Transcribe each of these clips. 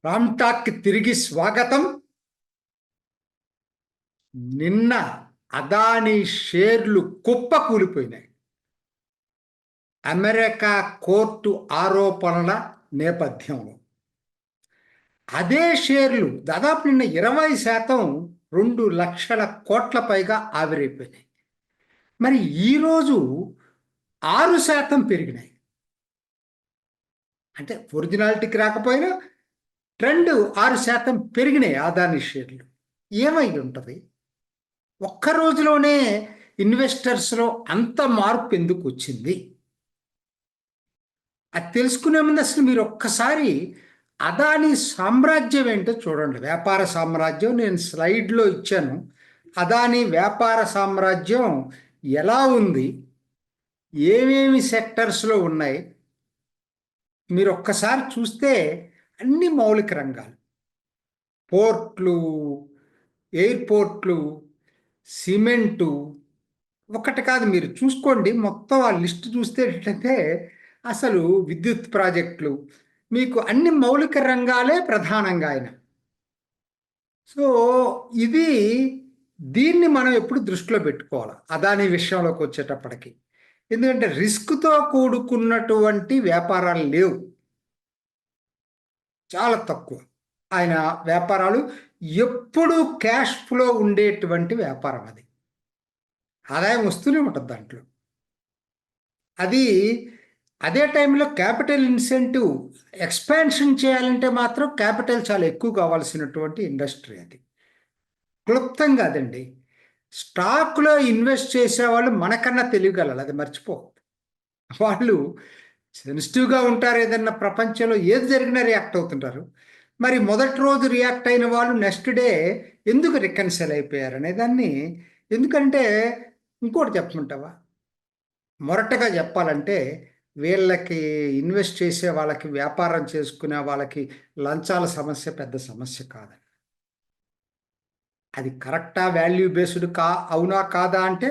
రామ్ టాక్కి తిరిగి స్వాగతం. నిన్న అదానీ షేర్లు కుప్ప కూలిపోయినాయి అమెరికా కోర్టు ఆరోపణల నేపథ్యంలో. అదే షేర్లు దాదాపు నిన్న 20% 2 లక్షల కోట్ల పైగా ఆవిరైపోయినాయి. మరి ఈరోజు 6% పెరిగినాయి. అంటే ఒరిజినాలిటీకి రాకపోయినా ట్రెండ్ 6% పెరిగినాయి అదానీ షేర్లు. ఏమై ఉంటుంది? ఒక్క రోజులోనే ఇన్వెస్టర్స్లో అంత మార్పు ఎందుకు వచ్చింది? అది తెలుసుకునే ముందు అసలు మీరు ఒక్కసారి అదానీ సామ్రాజ్యం ఏంటో చూడండి. వ్యాపార సామ్రాజ్యం నేను స్లైడ్లో ఇచ్చాను. అదానీ వ్యాపార సామ్రాజ్యం ఎలా ఉంది, ఏమేమి సెక్టర్స్లో ఉన్నాయి మీరు ఒక్కసారి చూస్తే అన్ని మౌలిక రంగాలు, పోర్ట్లు, ఎయిర్పోర్ట్లు, సిమెంటు, ఒకటి కాదు మీరు చూసుకోండి. మొత్తం ఆ లిస్ట్ చూస్తే ఏంటంటే అసలు విద్యుత్ ప్రాజెక్టులు, మీకు అన్ని మౌలిక రంగాలే ప్రధానంగా ఆయన. సో ఇది దీన్ని మనం ఎప్పుడు దృష్టిలో పెట్టుకోవాలి అదానీ విషయంలోకి వచ్చేటప్పటికి. ఎందుకంటే రిస్క్తో కూడుకున్నటువంటి వ్యాపారాలు లేవు, చాలా తక్కువ. ఆయన వ్యాపారాలు ఎప్పుడు క్యాష్ ఫ్లో ఉండేటువంటి వ్యాపారం. అది ఆదాయం వస్తూనే ఉంటుంది దాంట్లో. అది అదే టైంలో క్యాపిటల్ ఇన్సెంటివ్ ఎక్స్పాన్షన్ చేయాలంటే మాత్రం క్యాపిటల్ చాలా ఎక్కువ కావాల్సినటువంటి ఇండస్ట్రీ. అది క్లుప్తం కాదండి. స్టాక్లో ఇన్వెస్ట్ చేసేవాళ్ళు మనకన్నా తెలియగలరు, అది మర్చిపోవద్దు. వాళ్ళు సెన్సిటివ్గా ఉంటారు. ఏదన్నా ప్రపంచంలో ఏది జరిగినా రియాక్ట్ అవుతుంటారు. మరి మొదటి రోజు రియాక్ట్ అయిన వాళ్ళు నెక్స్ట్ డే ఎందుకు రికన్సిల్ అయిపోయారు అనే దాన్ని. ఎందుకంటే ఇంకోటి చెప్పమంటావా, మొరటగా చెప్పాలంటే వీళ్ళకి ఇన్వెస్ట్ చేసే వాళ్ళకి, వ్యాపారం చేసుకునే వాళ్ళకి లంచాల సమస్య పెద్ద సమస్య కాదు. అది కరెక్టా, వాల్యూ బేస్డ్ అవునా కాదా అంటే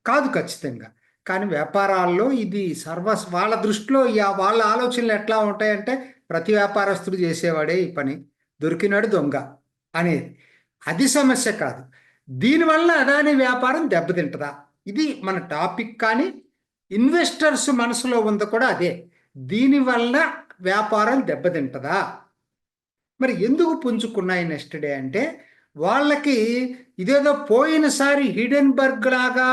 కాదు ఖచ్చితంగా. కానీ వ్యాపారాల్లో ఇది వాళ్ళ దృష్టిలో వాళ్ళ ఆలోచనలు ఎట్లా ఉంటాయంటే ప్రతి వ్యాపారస్తుడు చేసేవాడే ఈ పని, దొరికినాడు దొంగ అనేది. అది సమస్య కాదు. దీనివల్ల అదాని వ్యాపారం దెబ్బతింటదా, ఇది మన టాపిక్. కానీ ఇన్వెస్టర్స్ మనసులో ఉంది కూడా అదే, దీనివల్ల వ్యాపారం దెబ్బతింటదా. మరి ఎందుకు పుంజుకున్నాయి నెక్స్ట్ డే అంటే వాళ్ళకి ఇదేదో పోయినసారి హిడెన్బర్గ్ లాగా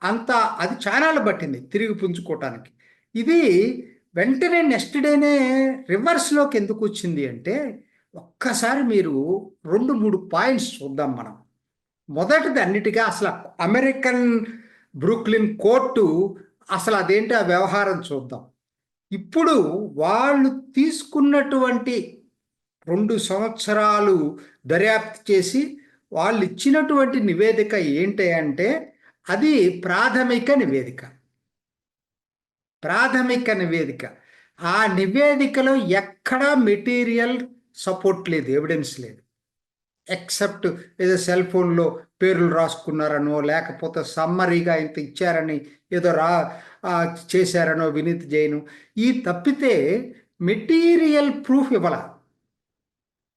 అంత అది చానాలు పట్టింది తిరిగి పుంజుకోవటానికి. ఇది వెంటనే నెక్స్ట్ డేనే రివర్స్లోకి ఎందుకు వచ్చింది అంటే ఒక్కసారి మీరు 2-3 పాయింట్స్ చూద్దాం మనం. మొదటిది అన్నిటిగా అసలు అమెరికన్ బ్రూక్లిన్ కోర్టు అసలు అదేంటి ఆ వ్యవహారం చూద్దాం. ఇప్పుడు వాళ్ళు తీసుకున్నటువంటి 2 సంవత్సరాలు దర్యాప్తు చేసి వాళ్ళు ఇచ్చినటువంటి నివేదిక ఏంటి అంటే అది ప్రాథమిక నివేదిక. ప్రాథమిక నివేదిక. ఆ నివేదికలో ఎక్కడా మెటీరియల్ సపోర్ట్ లేదు, ఎవిడెన్స్ లేదు. ఎక్సెప్ట్ ఏదో సెల్ ఫోన్లో పేర్లు రాసుకున్నారనో, లేకపోతే సమ్మరీగా ఇంత ఇచ్చారని ఏదో చేశారనో వినీత్ జైన్. ఈ తప్పితే మెటీరియల్ ప్రూఫ్ ఇవ్వాల.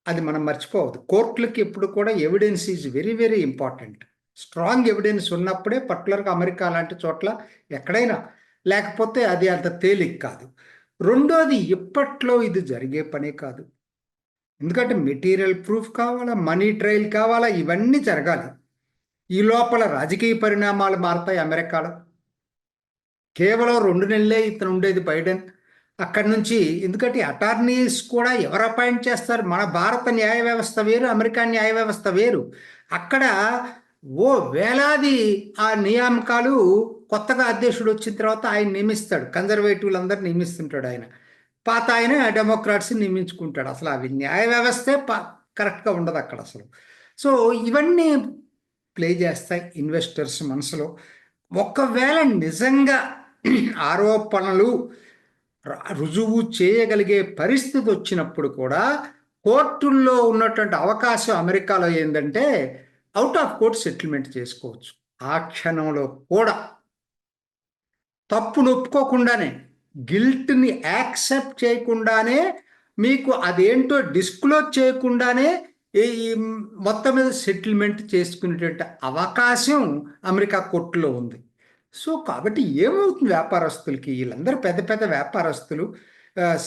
అది మనం మర్చిపోవద్దు. కోర్టులకి ఎప్పుడు కూడా evidence is very very important. Strong evidence ఉన్నప్పుడే, పర్టికులర్గా అమెరికా లాంటి చోట్ల ఎక్కడైనా, లేకపోతే అది అంత తేలిక కాదు. రెండోది, ఇప్పట్లో ఇది జరిగే పనే కాదు. ఎందుకంటే మెటీరియల్ ప్రూఫ్ కావాలా, మనీ ట్రయల్ కావాలా, ఇవన్నీ జరగాలి. ఈ లోపల రాజకీయ పరిణామాలు మారుతాయి అమెరికాలో. కేవలం 2 నెలలే ఇతను ఉండేది బైడెన్. అక్కడి నుంచి, ఎందుకంటే అటార్నీస్ కూడా ఎవరు అపాయింట్ చేస్తారు? మన భారత న్యాయ వ్యవస్థ వేరు, అమెరికా న్యాయ వ్యవస్థ వేరు. అక్కడ వేలాది ఆ నియామకాలు కొత్తగా అధ్యక్షుడు వచ్చిన తర్వాత ఆయన నియమిస్తాడు. కన్జర్వేటివ్లు అందరు నియమిస్తుంటాడు ఆయన. పాత ఆయన డెమోక్రాట్స్ నియమించుకుంటాడు. అసలు అవి న్యాయ వ్యవస్థే కరెక్ట్గా ఉండదు అక్కడ అసలు. సో ఇవన్నీ ప్లే చేస్తాయి ఇన్వెస్టర్స్ మనసులో. ఒకవేళ నిజంగా ఆరోపణలు రుజువు చేయగలిగే పరిస్థితి వచ్చినప్పుడు కూడా కోర్టుల్లో ఉన్నటువంటి అవకాశం అమెరికాలో ఏంటంటే అవుట్ ఆఫ్ కోర్ట్ సెటిల్మెంట్ చేసుకోవచ్చు. ఆ క్షణంలో కూడా తప్పును ఒప్పుకోకుండానే, గిల్ట్ని యాక్సెప్ట్ చేయకుండానే మీకు అదేంటో డిస్క్లోజ్ చేయకుండానే ఈ మొత్తం మీద సెటిల్మెంట్ చేసుకునేటువంటి అవకాశం అమెరికా కోర్టులో ఉంది. సో కాబట్టి ఏమవుతుంది వ్యాపారస్తులకి, వీళ్ళందరూ పెద్ద పెద్ద వ్యాపారస్తులు,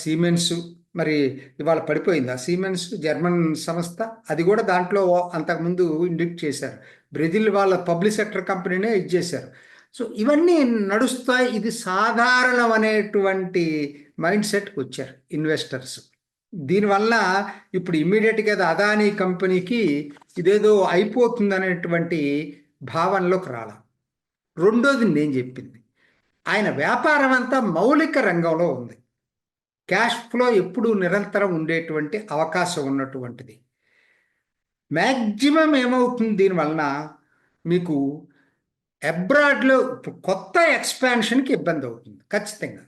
సీమెన్స్ మరి ఇవాళ పడిపోయింది. ఆ సీమెన్స్ జర్మన్ సంస్థ, అది కూడా దాంట్లో అంతకుముందు ఇండిక్ట్ చేశారు. బ్రెజిల్ వాళ్ళ పబ్లిక్ సెక్టర్ కంపెనీనే ఇచ్చేశారు. సో ఇవన్నీ నడుస్తాయి. ఇది సాధారణం అనేటువంటి మైండ్ సెట్కి వచ్చారు ఇన్వెస్టర్స్. దీనివల్ల ఇప్పుడు ఇమ్మీడియట్గా అదానీ కంపెనీకి ఇదేదో అయిపోతుంది అనేటువంటి భావనలోకి రాల. రెండోది నేను చెప్పింది, ఆయన వ్యాపారం అంతా మౌలిక రంగంలో ఉంది. క్యాష్ ఫ్లో ఎప్పుడు నిరంతరం ఉండేటువంటి అవకాశం ఉన్నటువంటిది. మ్యాక్సిమం ఏమవుతుంది దీనివలన, మీకు అబ్రాడ్లో కొత్త ఎక్స్పాన్షన్కి ఇబ్బంది అవుతుంది ఖచ్చితంగా.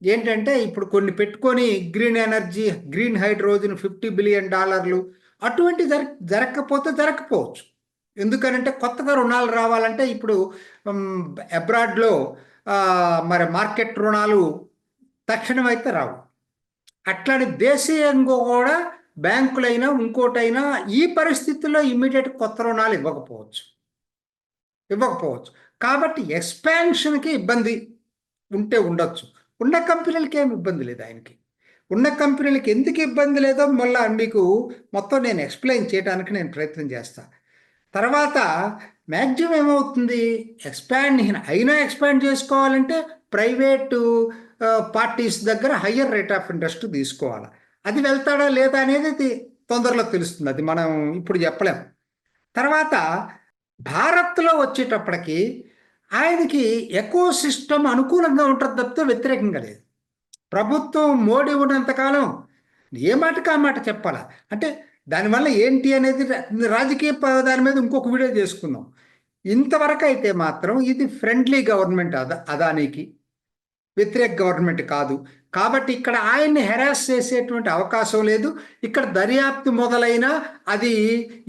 ఏంటంటే ఇప్పుడు కొన్ని పెట్టుకొని green energy, green hydrogen $50 billion అటువంటి జరగకపోవచ్చు. ఎందుకనంటే కొత్తగా రుణాలు రావాలంటే ఇప్పుడు అబ్రాడ్లో మరి మార్కెట్ రుణాలు తక్షణం అయితే రావు. అట్లాంటి దేశీయంగా కూడా బ్యాంకులైనా ఇంకోటైనా ఈ పరిస్థితుల్లో ఇమ్మీడియట్ కొత్త రుణాలు ఇవ్వకపోవచ్చు. కాబట్టి ఎక్స్పాన్షన్కి ఇబ్బంది ఉంటే ఉండొచ్చు. ఉన్న కంపెనీలకి ఏమి ఇబ్బంది లేదు. ఆయనకి ఉన్న కంపెనీలకి ఎందుకు ఇబ్బంది లేదో మళ్ళీ మీకు మొత్తం నేను ఎక్స్ప్లెయిన్ చేయడానికి నేను ప్రయత్నం చేస్తాను. తర్వాత మ్యాక్సిమం ఏమవుతుంది, ఎక్స్పాండ్ చేసుకోవాలంటే ప్రైవేటు పార్టీస్ దగ్గర హయ్యర్ రేట్ ఆఫ్ ఇంట్రెస్ట్ తీసుకోవాలి. అది వెళ్తాడా లేదా అనేది తొందరలో తెలుస్తుంది. అది మనం ఇప్పుడు చెప్పలేం. తర్వాత భారత్లో వచ్చేటప్పటికి ఆయనకి ఎకో సిస్టమ్ అనుకూలంగా ఉంటుంది తప్పితే వ్యతిరేకంగా లేదు. ప్రభుత్వం మోడీ ఉన్నంతకాలం ఏ మాటకి ఆ మాట చెప్పాలా. అంటే దానివల్ల ఏంటి అనేది రాజకీయ దాని మీద ఇంకొక వీడియో చేసుకుందాం. ఇంతవరకు అయితే మాత్రం ఇది ఫ్రెండ్లీ గవర్నమెంట్, అదానికి వ్యతిరేక గవర్నమెంట్ కాదు. కాబట్టి ఇక్కడ ఆయన్ని హెరాస్ చేసేటువంటి అవకాశం లేదు. ఇక్కడ దర్యాప్తు మొదలైనా అది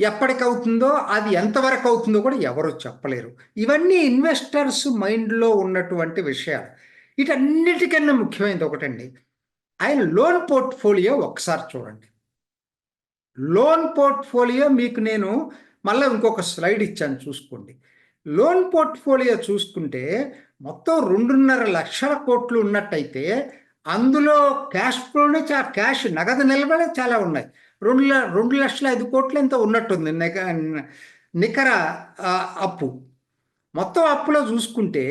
ఎప్పటికవుతుందో, అది ఎంతవరకు అవుతుందో కూడా ఎవరు చెప్పలేరు. ఇవన్నీ ఇన్వెస్టర్స్ మైండ్లో ఉన్నటువంటి విషయాలు. వీటన్నిటికన్నా ముఖ్యమైనది ఒకటండి, ఆయన లోన్ పోర్ట్ఫోలియో ఒకసారి చూడండి. లోన్ పోర్ట్ఫోలియో మీకు నేను మళ్ళీ ఇంకొక స్లైడ్ ఇచ్చాను, చూసుకోండి. లోన్ పోర్ట్ఫోలియో చూసుకుంటే మొత్తం 2.5 లక్షల కోట్లు ఉన్నట్టయితే అందులో క్యాష్ ఫ్లోనే క్యాష్ నగదు నిల్వలే చాలా ఉన్నాయి. 2,05,00,000 ఎంత ఉన్నట్టుంది నికర అప్పు. మొత్తం అప్పులో చూసుకుంటే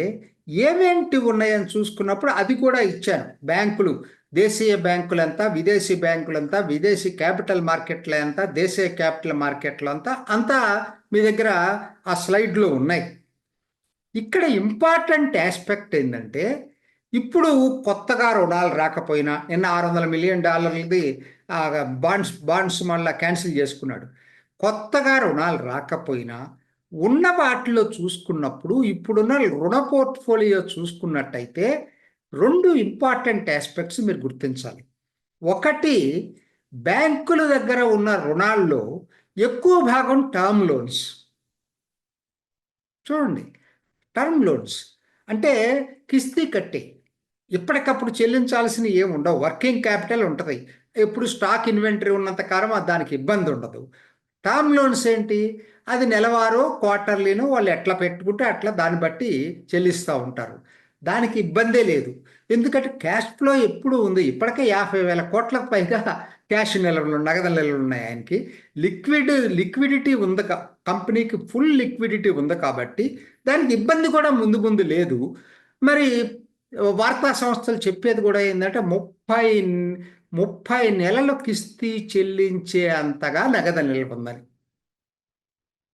ఏమేంటి ఉన్నాయని చూసుకున్నప్పుడు అది కూడా ఇచ్చాను. బ్యాంకులు, దేశీయ బ్యాంకులు ఎంత, విదేశీ బ్యాంకులు ఎంత, విదేశీ క్యాపిటల్ మార్కెట్లు ఎంత, దేశీయ క్యాపిటల్ మార్కెట్లు అంతా మీ దగ్గర ఆ స్లైడ్లో ఉన్నాయి. ఇక్కడ ఇంపార్టెంట్ ఆస్పెక్ట్ ఏంటంటే, ఇప్పుడు కొత్తగా రుణాలు రాకపోయినా, నిన్న $600 మిలియన్ బాండ్స్ మళ్ళీ క్యాన్సిల్ చేసుకున్నాడు. కొత్తగా రుణాలు రాకపోయినా ఉన్న వాటిలో చూసుకున్నప్పుడు ఇప్పుడున్న రుణ పోర్ట్ఫోలియో చూసుకున్నట్టయితే 2 ఇంపార్టెంట్ ఆస్పెక్ట్స్ మీరు గుర్తించాలి. ఒకటి, బ్యాంకుల దగ్గర ఉన్న రుణాల్లో ఎక్కువ భాగం టర్మ్ లోన్స్. చూడండి, టర్మ్ లోన్స్ అంటే కిస్తీ కట్టి ఎప్పటికప్పుడు చెల్లించాల్సిన ఏమి ఉండవు. వర్కింగ్ క్యాపిటల్ ఉంటుంది, ఎప్పుడు స్టాక్ ఇన్వెంటరీ ఉన్నంత కాలం దానికి ఇబ్బంది ఉండదు. టర్మ్ లోన్స్ ఏంటి, అది నెలవారో క్వార్టర్లీనో వాళ్ళు ఎట్లా పెట్టుకుంటే అట్లా దాన్ని బట్టి చెల్లిస్తూ ఉంటారు. దానికి ఇబ్బందే లేదు, ఎందుకంటే క్యాష్ ఫ్లో ఎప్పుడు ఉంది. ఇప్పటికే 50,000 కోట్లకు పైగా క్యాష్ నిల్వలు, నగదు నిల్వలు ఉన్నాయి ఆయనకి. లిక్విడిటీ ఉంది, కంపెనీకి ఫుల్ లిక్విడిటీ ఉంది. కాబట్టి దానికి ఇబ్బంది కూడా ముందు లేదు. మరి వార్తా సంస్థలు చెప్పేది కూడా ఏంటంటే 30 నెలలు కిస్తీ చెల్లించే అంతగా నగదు నిల్వ ఉందని.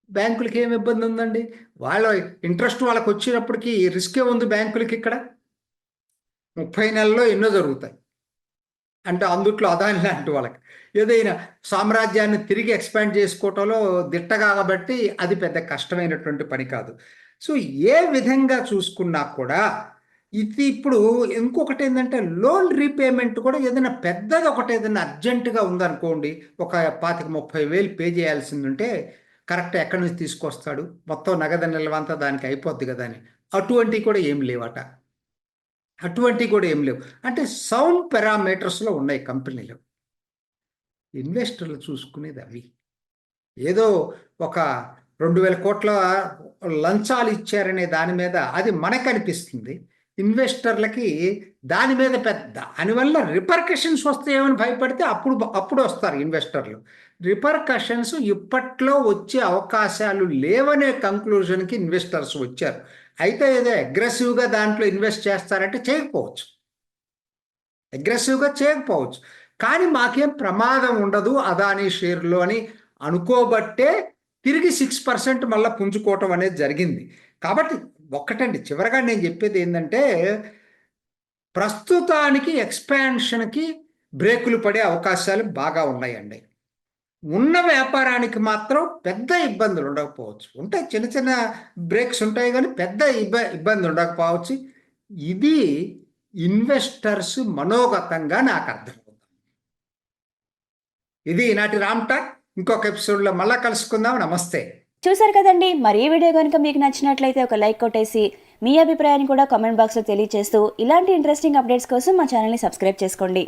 బ్యాంకులకి ఏమి ఇబ్బంది ఉందండి, వాళ్ళ ఇంట్రెస్ట్ వాళ్ళకి వచ్చినప్పటికీ రిస్కే ఉంది బ్యాంకులకి. ఇక్కడ 30 నెలల్లో ఎన్నో జరుగుతాయి. అంటే అందుట్లో అదాని లాంటి వాళ్ళకి ఏదైనా సామ్రాజ్యాన్ని తిరిగి ఎక్స్పాండ్ చేసుకోవటంలో దిట్టగా కాబట్టి అది పెద్ద కష్టమైనటువంటి పని కాదు. సో ఏ విధంగా చూసుకున్నా కూడా ఇది ఇప్పుడు ఇంకొకటి ఏంటంటే, లోన్ రీపేమెంట్ కూడా ఏదైనా పెద్దది ఒకటి ఏదైనా అర్జెంటుగా ఉందనుకోండి, ఒక 25-30 వేలు పే చేయాల్సింది ఉంటే కరెక్ట్ ఎక్కడి నుంచి తీసుకొస్తాడు, మొత్తం నగదు నిల్వ అంతా దానికి అయిపోద్ది కదా అని. అటువంటివి కూడా ఏం లేవట. అంటే సౌండ్ పారామీటర్స్లో ఉన్నాయి కంపెనీలు. ఇన్వెస్టర్లు చూసుకునేది అవి. ఏదో ఒక 2,000 కోట్ల లంచాలు ఇచ్చారనే దాని మీద అది మనకు అనిపిస్తుంది. ఇన్వెస్టర్లకి దాని మీద దానివల్ల రిపర్కషన్స్ వస్తాయేమని భయపడితే అప్పుడు వస్తారు ఇన్వెస్టర్లు. రిపర్కషన్స్ ఇప్పట్లో వచ్చే అవకాశాలు లేవనే కంక్లూజన్కి ఇన్వెస్టర్స్ వచ్చారు. అయితే ఏదో అగ్రెసివ్గా దాంట్లో ఇన్వెస్ట్ చేస్తారంటే చేయకపోవచ్చు, కానీ మాకేం ప్రమాదం ఉండదు అదానీ షేర్లో అని అనుకోబట్టే తిరిగి 6% మళ్ళీ పుంజుకోవటం అనేది జరిగింది. కాబట్టి ఒక్కటండి, చివరగా నేను చెప్పేది ఏంటంటే, ప్రస్తుతానికి ఎక్స్పాన్షన్కి బ్రేకులు పడే అవకాశాలు బాగా ఉన్నాయండి. ఉన్న వ్యాపారానికి మాత్రం పెద్ద ఇబ్బందులు ఉండకపోవచ్చు, ఉంటాయి, చిన్న చిన్న బ్రేక్స్ ఉంటాయి, కానీ పెద్ద ఇబ్బంది ఉండకపోవచ్చు. ఇది ఇన్వెస్టర్స్ మనోగతంగా నాకు అర్థమవుతుంది. ఇది ఈనాటి రామ్ టాక్. ఇంకొక ఎపిసోడ్లో మళ్ళా కలుసుకుందాం. నమస్తే. చూసారు కదండి, మరి ఈ వీడియో కనుక మీకు నచ్చినట్లయితే ఒక లైక్ కొట్టేసి మీ అభిప్రాయాన్ని కూడా కామెంట్ బాక్స్లో తెలియజేస్తూ ఇలాంటి ఇంట్రెస్టింగ్ అప్డేట్స్ కోసం మా ఛానల్ని సబ్స్క్రైబ్ చేసుకోండి.